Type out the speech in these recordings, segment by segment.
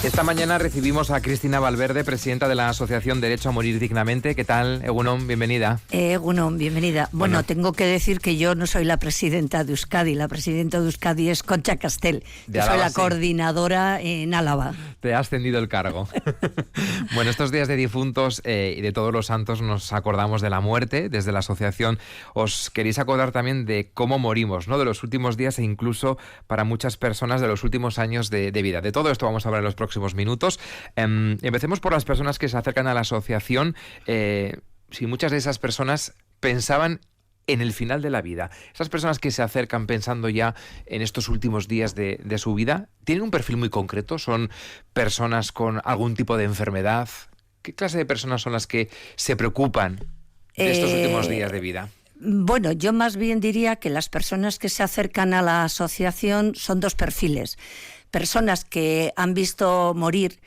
Esta mañana recibimos a Cristina Valverde, presidenta de la Asociación Derecho a Morir Dignamente. ¿Qué tal, Egunon? Bienvenida. Egunon, bienvenida. Bueno, tengo que decir que yo no soy la presidenta de Euskadi. La presidenta de Euskadi es Concha Castel. Yo soy la coordinadora en Álava. Te ha ascendido el cargo. Bueno, estos días de difuntos y de todos los santos nos acordamos de la muerte. Desde la asociación os queréis acordar también de cómo morimos, ¿no? De los últimos días e incluso para muchas personas de los últimos años de vida. De todo esto vamos a hablar en los próximos minutos. Empecemos por las personas que se acercan a la asociación. Si muchas de esas personas pensaban en el final de la vida, esas personas que se acercan pensando ya en estos últimos días de su vida, ¿tienen un perfil muy concreto? ¿Son personas con algún tipo de enfermedad? ¿Qué clase de personas son las que se preocupan de estos últimos días de vida? Bueno, yo más bien diría que las personas que se acercan a la asociación son dos perfiles. Personas que han visto morir,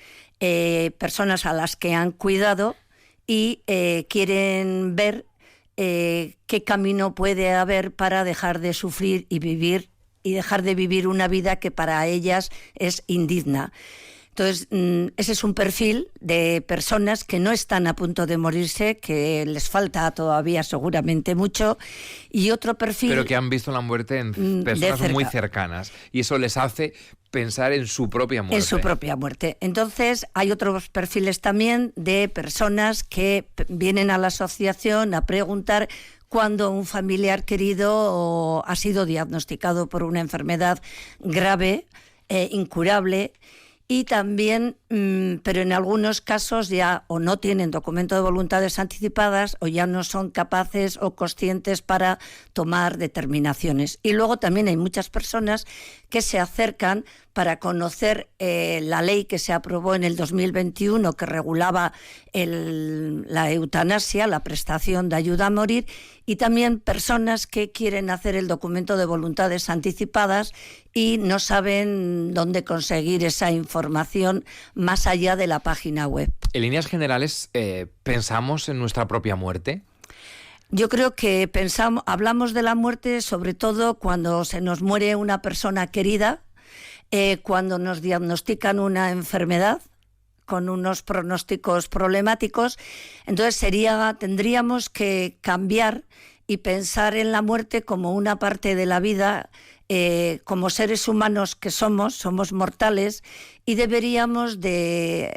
personas a las que han cuidado y quieren ver qué camino puede haber para dejar de sufrir y dejar de vivir una vida que para ellas es indigna. Entonces, ese es un perfil de personas que no están a punto de morirse, que les falta todavía seguramente mucho, y otro perfil... Pero que han visto la muerte en personas muy cercanas, y eso les hace pensar en su propia muerte. En su propia muerte. Entonces, hay otros perfiles también de personas que vienen a la asociación a preguntar cuando un familiar querido ha sido diagnosticado por una enfermedad grave, incurable. Y también, pero en algunos casos ya o no tienen documento de voluntades anticipadas o ya no son capaces o conscientes para tomar determinaciones. Y luego también hay muchas personas que se acercan para conocer la ley que se aprobó en el 2021 que regulaba la eutanasia, la prestación de ayuda a morir, y también personas que quieren hacer el documento de voluntades anticipadas y no saben dónde conseguir esa información más allá de la página web. En líneas generales, ¿pensamos en nuestra propia muerte? Yo creo que hablamos de la muerte sobre todo cuando se nos muere una persona querida, cuando nos diagnostican una enfermedad con unos pronósticos problemáticos. Entonces tendríamos que cambiar y pensar en la muerte como una parte de la vida, como seres humanos que somos mortales, y deberíamos de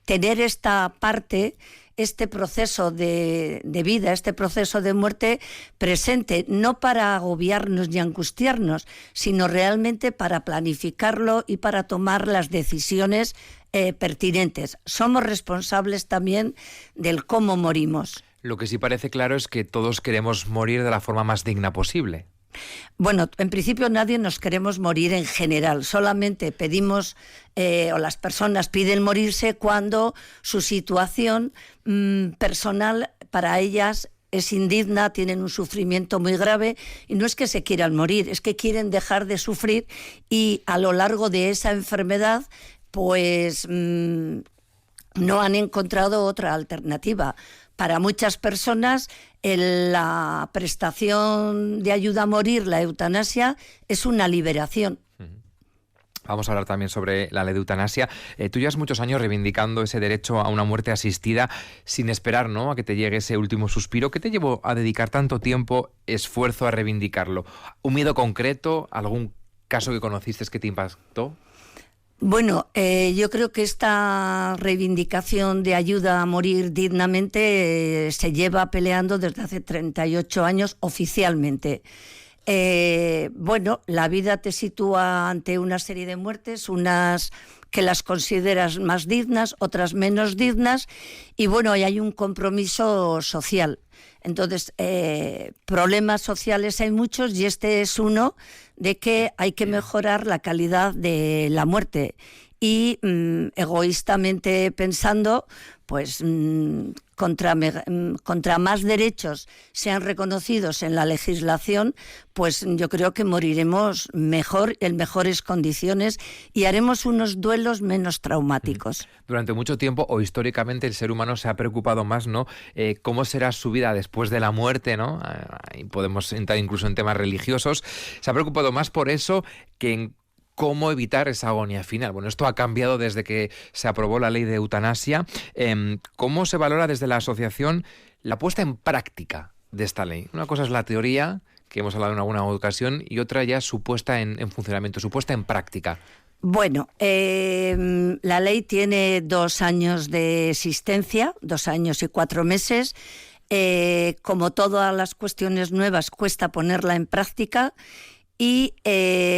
tener esta parte, este proceso de vida, este proceso de muerte presente, no para agobiarnos ni angustiarnos, sino realmente para planificarlo y para tomar las decisiones pertinentes. Somos responsables también del cómo morimos. Lo que sí parece claro es que todos queremos morir de la forma más digna posible. Bueno, en principio nadie nos queremos morir en general, solamente pedimos, o las personas piden morirse cuando su situación personal para ellas es indigna, tienen un sufrimiento muy grave, y no es que se quieran morir, es que quieren dejar de sufrir, y a lo largo de esa enfermedad pues no han encontrado otra alternativa. Para muchas personas la prestación de ayuda a morir, la eutanasia, es una liberación. Vamos a hablar también sobre la ley de eutanasia. Tú llevas muchos años reivindicando ese derecho a una muerte asistida sin esperar, ¿no?, a que te llegue ese último suspiro. ¿Qué te llevó a dedicar tanto tiempo, esfuerzo a reivindicarlo? ¿Un miedo concreto? ¿Algún caso que conociste que te impactó? Bueno, yo creo que esta reivindicación de ayuda a morir dignamente se lleva peleando desde hace 38 años oficialmente. Bueno, la vida te sitúa ante una serie de muertes, unas que las consideras más dignas, otras menos dignas, y bueno, hay un compromiso social. Entonces, problemas sociales hay muchos, y este es uno de que hay que mejorar la calidad de la muerte. Y egoístamente pensando, pues contra más derechos sean reconocidos en la legislación, pues yo creo que moriremos mejor, en mejores condiciones, y haremos unos duelos menos traumáticos. Durante mucho tiempo, o históricamente, el ser humano se ha preocupado más, ¿no? Cómo será su vida después de la muerte, ¿no? Y podemos entrar incluso en temas religiosos. Se ha preocupado más por eso que en cómo evitar esa agonía final. Bueno, esto ha cambiado desde que se aprobó la ley de eutanasia. ¿Cómo se valora desde la asociación la puesta en práctica de esta ley? Una cosa es la teoría, que hemos hablado en alguna ocasión, y otra ya su puesta en funcionamiento, su puesta en práctica. Bueno, la ley tiene 2 años de existencia, 2 años y 4 meses. Como todas las cuestiones nuevas, cuesta ponerla en práctica y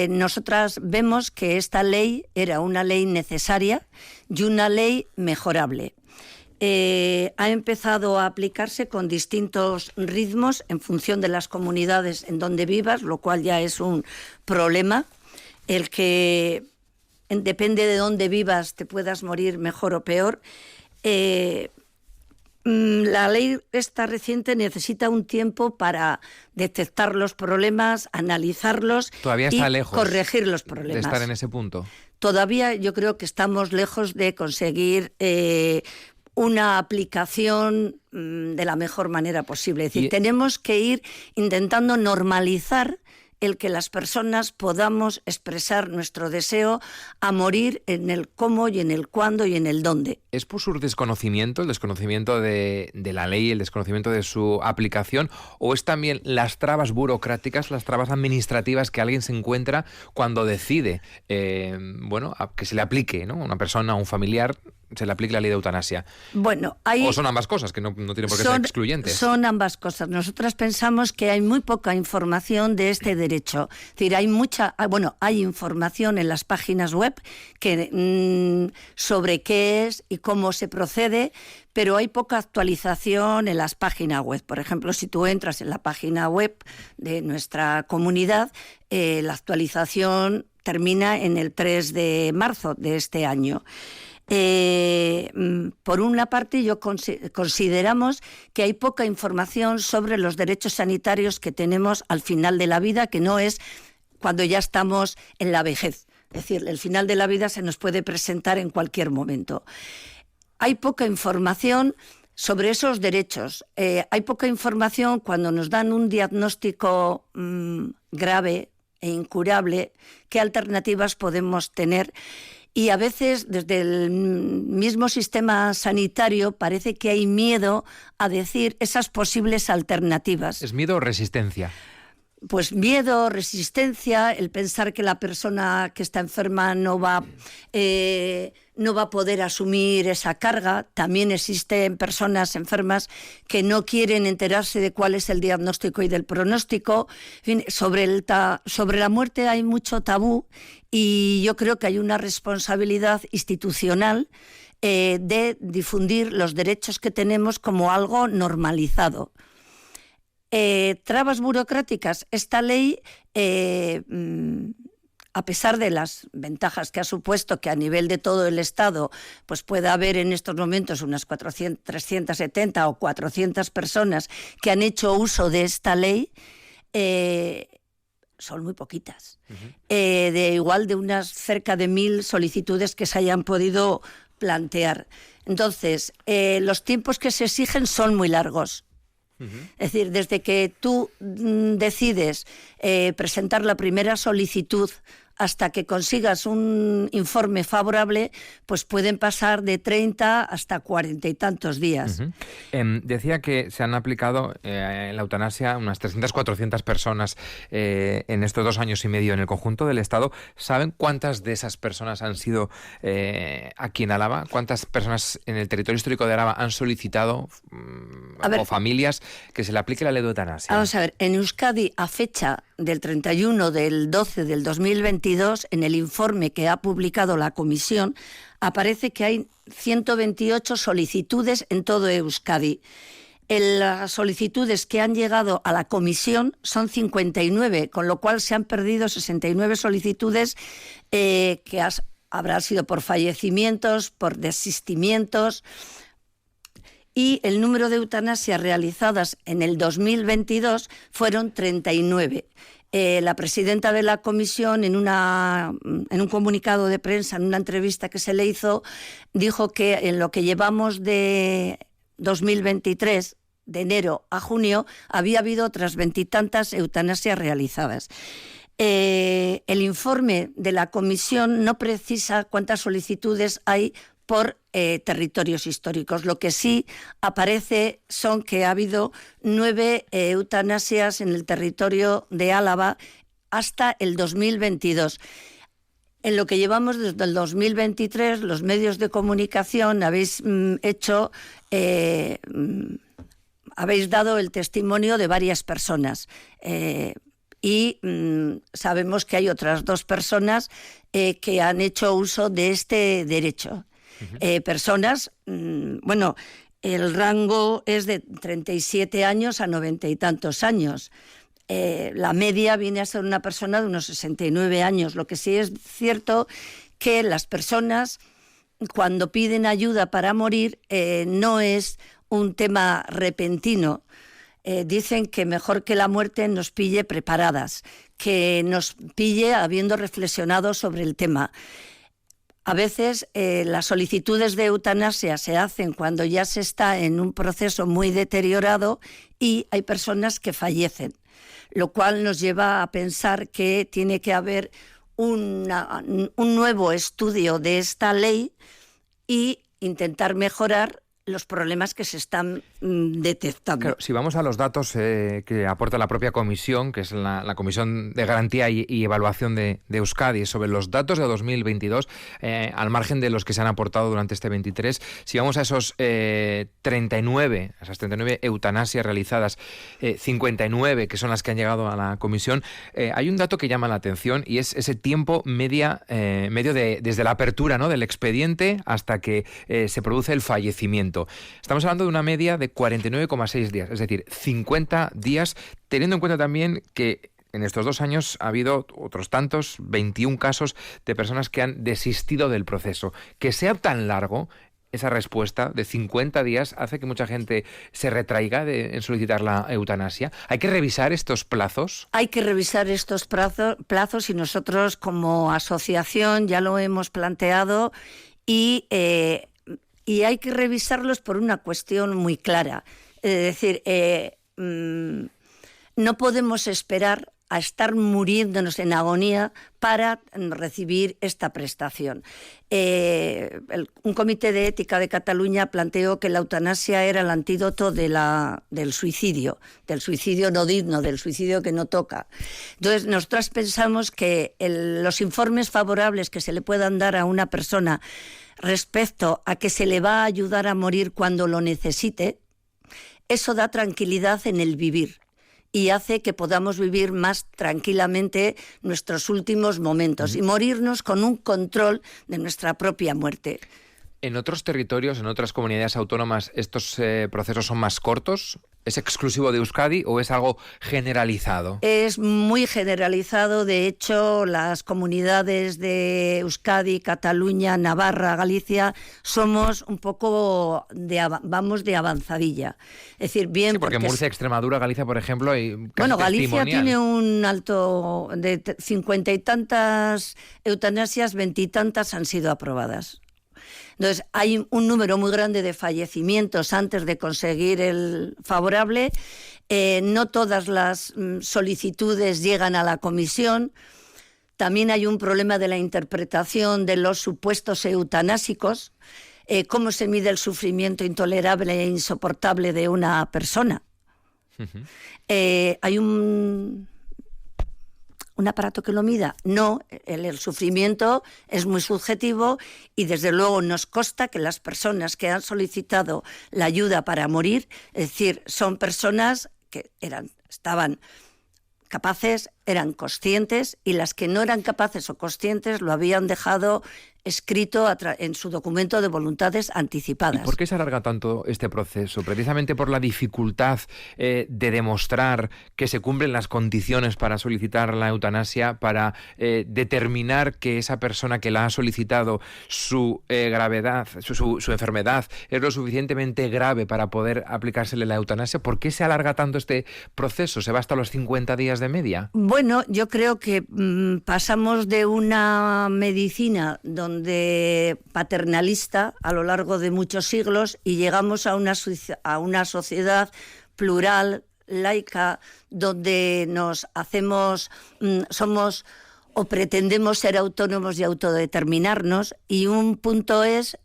nosotras vemos que esta ley era una ley necesaria y una ley mejorable. Ha empezado a aplicarse con distintos ritmos en función de las comunidades en donde vivas, lo cual ya es un problema. El que depende de dónde vivas te puedas morir mejor o peor. La ley esta reciente necesita un tiempo para detectar los problemas, analizarlos Todavía está y lejos corregir los problemas. De estar en ese punto. Todavía yo creo que estamos lejos de conseguir una aplicación de la mejor manera posible. Es decir, tenemos que ir intentando normalizar el que las personas podamos expresar nuestro deseo a morir en el cómo y en el cuándo y en el dónde. ¿Es por su desconocimiento, el desconocimiento de la ley, el desconocimiento de su aplicación, o es también las trabas burocráticas, las trabas administrativas que alguien se encuentra cuando decide que se le aplique, ¿no? A una persona, a un familiar, se le aplique la ley de eutanasia? Bueno, o son ambas cosas, que no tienen por qué ser excluyentes. Son ambas cosas. Nosotras pensamos que hay muy poca información de este derecho. Es decir, hay información en las páginas web sobre qué es y cómo se procede, pero hay poca actualización en las páginas web. Por ejemplo, si tú entras en la página web de nuestra comunidad, la actualización termina en el 3 de marzo de este año. Por una parte, consideramos que hay poca información sobre los derechos sanitarios que tenemos al final de la vida, que no es cuando ya estamos en la vejez. Es decir, el final de la vida se nos puede presentar en cualquier momento. Hay poca información sobre esos derechos. Hay poca información cuando nos dan un diagnóstico grave e incurable, qué alternativas podemos tener. Y a veces desde el mismo sistema sanitario parece que hay miedo a decir esas posibles alternativas. ¿Es miedo o resistencia? Pues miedo, resistencia, el pensar que la persona que está enferma no va a poder asumir esa carga. También existen personas enfermas que no quieren enterarse de cuál es el diagnóstico y del pronóstico. En fin, sobre la muerte hay mucho tabú y yo creo que hay una responsabilidad institucional de difundir los derechos que tenemos como algo normalizado. Trabas burocráticas. Esta ley, a pesar de las ventajas que ha supuesto que a nivel de todo el Estado pues pueda haber en estos momentos unas 370 o 400 personas que han hecho uso de esta ley, son muy poquitas. De unas cerca de 1.000 solicitudes que se hayan podido plantear. Entonces, los tiempos que se exigen son muy largos. Es decir, desde que tú decides presentar la primera solicitud hasta que consigas un informe favorable, pues pueden pasar de 30 hasta 40 y tantos días. Decía que se han aplicado en la eutanasia unas 300-400 personas en estos 2 años y medio en el conjunto del Estado. ¿Saben cuántas de esas personas han sido aquí en Álava? ¿Cuántas personas en el territorio histórico de Álava han solicitado o familias que se le aplique la ley de eutanasia? Vamos a ver, en Euskadi, a fecha del 31 del 12 del 2022, en el informe que ha publicado la Comisión, aparece que hay 128 solicitudes en todo Euskadi. Las solicitudes que han llegado a la Comisión son 59, con lo cual se han perdido 69 solicitudes que habrán sido por fallecimientos, por desistimientos. Y el número de eutanasias realizadas en el 2022 fueron 39. La presidenta de la comisión, en un comunicado de prensa, en una entrevista que se le hizo, dijo que en lo que llevamos de 2023, de enero a junio, había habido otras 20 y tantas eutanasias realizadas. El informe de la comisión no precisa cuántas solicitudes hay por territorios históricos. Lo que sí aparece son que ha habido 9 eutanasias en el territorio de Álava hasta el 2022. En lo que llevamos desde el 2023, los medios de comunicación habéis habéis dado el testimonio de varias personas. Y sabemos que hay otras 2 personas que han hecho uso de este derecho. Personas, el rango es de 37 años a 90 y tantos años. La media viene a ser una persona de unos 69 años. Lo que sí es cierto que las personas, cuando piden ayuda para morir, no es un tema repentino. Dicen que mejor que la muerte nos pille preparadas, que nos pille habiendo reflexionado sobre el tema. A veces las solicitudes de eutanasia se hacen cuando ya se está en un proceso muy deteriorado y hay personas que fallecen, lo cual nos lleva a pensar que tiene que haber un nuevo estudio de esta ley y intentar mejorar los problemas que se están detectando. Claro, si vamos a los datos que aporta la propia comisión, que es la Comisión de Garantía y Evaluación de Euskadi, sobre los datos de 2022, al margen de los que se han aportado durante este 23, si vamos a esas 39 eutanasias realizadas, 59 que son las que han llegado a la comisión, hay un dato que llama la atención y es ese tiempo medio desde la apertura, ¿no?, del expediente hasta que se produce el fallecimiento. Estamos hablando de una media de 49,6 días, es decir, 50 días, teniendo en cuenta también que en estos 2 años ha habido otros tantos, 21 casos de personas que han desistido del proceso. Que sea tan largo esa respuesta de 50 días hace que mucha gente se retraiga en solicitar la eutanasia. ¿Hay que revisar estos plazos? Hay que revisar estos plazos y nosotros como asociación ya lo hemos planteado y hay que revisarlos por una cuestión muy clara. Es decir, no podemos esperar a estar muriéndonos en agonía para recibir esta prestación. Un comité de ética de Cataluña planteó que la eutanasia era el antídoto del suicidio no digno, del suicidio que no toca. Entonces, nosotros pensamos que los informes favorables que se le puedan dar a una persona respecto a que se le va a ayudar a morir cuando lo necesite, eso da tranquilidad en el vivir y hace que podamos vivir más tranquilamente nuestros últimos momentos y morirnos con un control de nuestra propia muerte. ¿En otros territorios, en otras comunidades autónomas, estos procesos son más cortos? ¿Es exclusivo de Euskadi o es algo generalizado? Es muy generalizado. De hecho, las comunidades de Euskadi, Cataluña, Navarra, Galicia, somos un poco de avanzadilla. Es decir, bien. Sí, porque Murcia, Extremadura, Galicia, por ejemplo, Galicia tiene un alto de 50 y tantas eutanasias, 20 y tantas han sido aprobadas. Entonces, hay un número muy grande de fallecimientos antes de conseguir el favorable. No todas las solicitudes llegan a la comisión. También hay un problema de la interpretación de los supuestos eutanásicos. ¿Cómo se mide el sufrimiento intolerable e insoportable de una persona? Uh-huh. ¿Hay un aparato que lo mida? No, el sufrimiento es muy subjetivo y desde luego nos consta que las personas que han solicitado la ayuda para morir, es decir, son personas que estaban capaces, eran conscientes, y las que no eran capaces o conscientes lo habían dejado escrito en su documento de voluntades anticipadas. ¿Y por qué se alarga tanto este proceso? Precisamente por la dificultad de demostrar que se cumplen las condiciones para solicitar la eutanasia, para determinar que esa persona que la ha solicitado, su gravedad, su enfermedad es lo suficientemente grave para poder aplicársele la eutanasia. ¿Por qué se alarga tanto este proceso? ¿Se va hasta los 50 días de media? Bueno, yo creo que pasamos de una medicina donde paternalista a lo largo de muchos siglos y llegamos a una sociedad plural, laica donde nos hacemos, somos o pretendemos ser autónomos y autodeterminarnos, y un punto es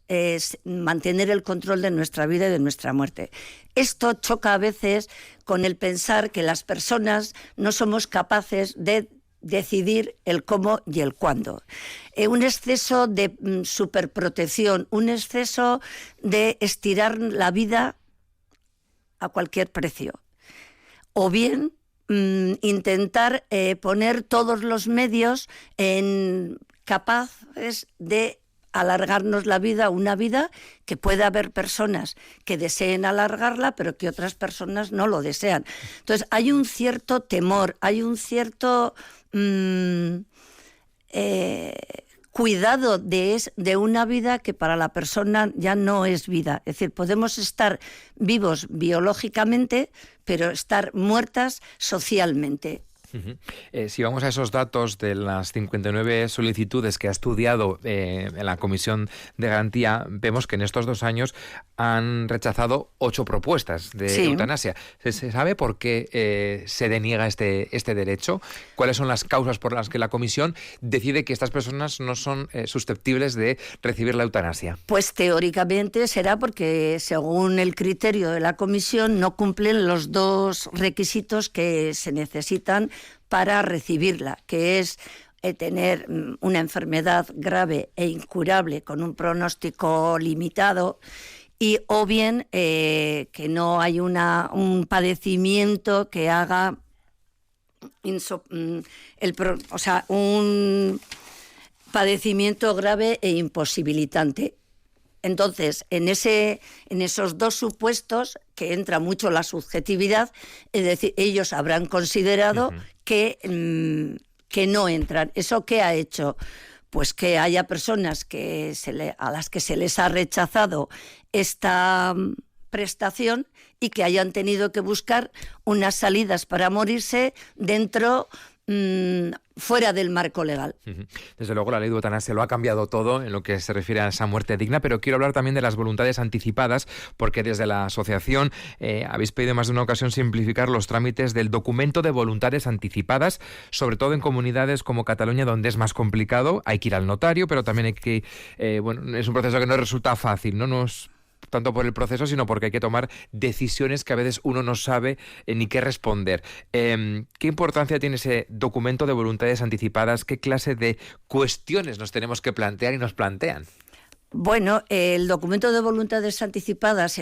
mantener el control de nuestra vida y de nuestra muerte. Esto choca a veces con el pensar que las personas no somos capaces de decidir el cómo y el cuándo. Un exceso de superprotección, un exceso de estirar la vida a cualquier precio. O bien intentar poner todos los medios capaces de alargarnos la vida, una vida que puede haber personas que deseen alargarla, pero que otras personas no lo desean. Entonces hay un cierto temor, hay un cierto cuidado de una vida que para la persona ya no es vida. Es decir, podemos estar vivos biológicamente, pero estar muertas socialmente. Si vamos a esos datos de las 59 solicitudes que ha estudiado en la Comisión de Garantía, vemos que en estos 2 años han rechazado 8 propuestas de eutanasia. ¿Se sabe por qué se deniega este derecho? ¿Cuáles son las causas por las que la Comisión decide que estas personas no son susceptibles de recibir la eutanasia? Pues teóricamente será porque, según el criterio de la Comisión, no cumplen los 2 requisitos que se necesitan para recibirla, que es tener una enfermedad grave e incurable con un pronóstico limitado, y o bien que no hay un padecimiento que haga un padecimiento grave e imposibilitante. Entonces, en esos 2 supuestos, que entra mucho la subjetividad, es decir, ellos habrán considerado que no entran. ¿Eso qué ha hecho? Pues que haya personas a las que se les ha rechazado esta prestación y que hayan tenido que buscar unas salidas para morirse fuera del marco legal. Desde luego la ley de eutanasia lo ha cambiado todo en lo que se refiere a esa muerte digna, pero quiero hablar también de las voluntades anticipadas, porque desde la asociación habéis pedido en más de una ocasión simplificar los trámites del documento de voluntades anticipadas, sobre todo en comunidades como Cataluña, donde es más complicado. Hay que ir al notario, pero también hay que es un proceso que no resulta fácil, no es tanto por el proceso, sino porque hay que tomar decisiones que a veces uno no sabe ni qué responder. ¿Qué importancia tiene ese documento de voluntades anticipadas? ¿Qué clase de cuestiones nos tenemos que plantear y nos plantean? Bueno, el documento de voluntades anticipadas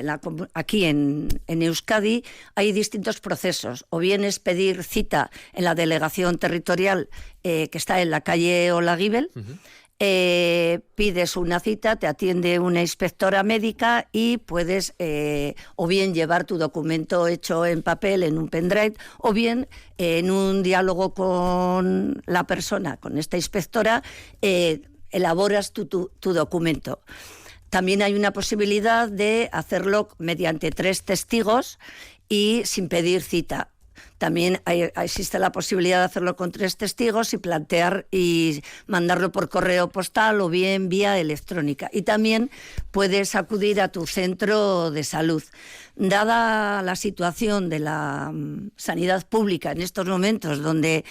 aquí en Euskadi hay distintos procesos. O bien es pedir cita en la delegación territorial que está en la calle Olaguibel. Pides una cita, te atiende una inspectora médica y puedes o bien llevar tu documento hecho en papel en un pendrive, o bien en un diálogo con la persona, con esta inspectora, elaboras tu documento. También hay una posibilidad de hacerlo mediante 3 testigos y sin pedir cita. También existe la posibilidad de hacerlo con 3 testigos y plantear y mandarlo por correo postal o bien vía electrónica. Y también puedes acudir a tu centro de salud. Dada la situación de la sanidad pública en estos momentos, donde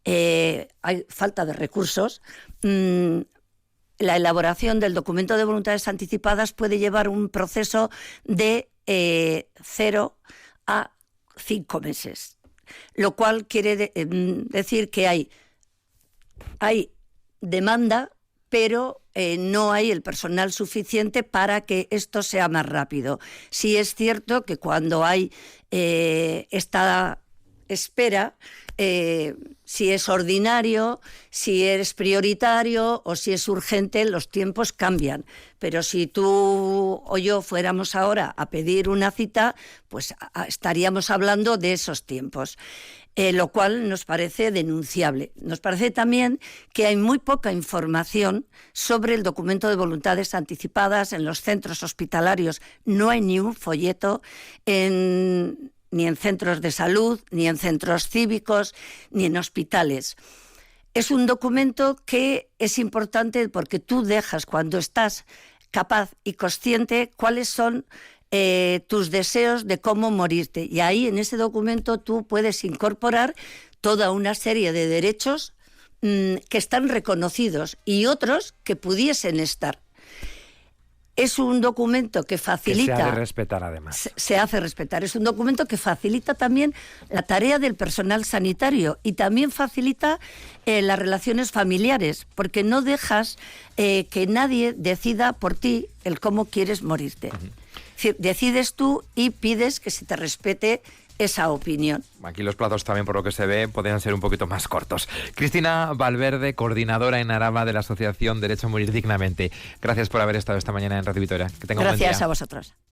hay falta de recursos, la elaboración del documento de voluntades anticipadas puede llevar un proceso de 0 a 5 meses. Lo cual quiere decir que hay demanda, pero no hay el personal suficiente para que esto sea más rápido. Sí es cierto que cuando hay esta espera, si es ordinario, si es prioritario o si es urgente, los tiempos cambian. Pero si tú o yo fuéramos ahora a pedir una cita, pues estaríamos hablando de esos tiempos. Lo cual nos parece denunciable. Nos parece también que hay muy poca información sobre el documento de voluntades anticipadas en los centros hospitalarios. No hay ni un folleto ni en centros de salud, ni en centros cívicos, ni en hospitales. Es un documento que es importante porque tú dejas, cuando estás capaz y consciente, cuáles son tus deseos de cómo morirte. Y ahí, en ese documento, tú puedes incorporar toda una serie de derechos que están reconocidos y otros que pudiesen estar. Es un documento que facilita... Que se ha de respetar, además. Se hace respetar. Es un documento que facilita también la tarea del personal sanitario y también facilita las relaciones familiares, porque no dejas que nadie decida por ti el cómo quieres morirte. Es decir, decides tú y pides que se te respete esa opinión. Aquí los plazos también, por lo que se ve, podrían ser un poquito más cortos. Cristina Valverde, coordinadora en Araba de la Asociación Derecho a Morir Dignamente. Gracias por haber estado esta mañana en Radio Vitoria. Que tenga un buen día. Gracias a vosotros.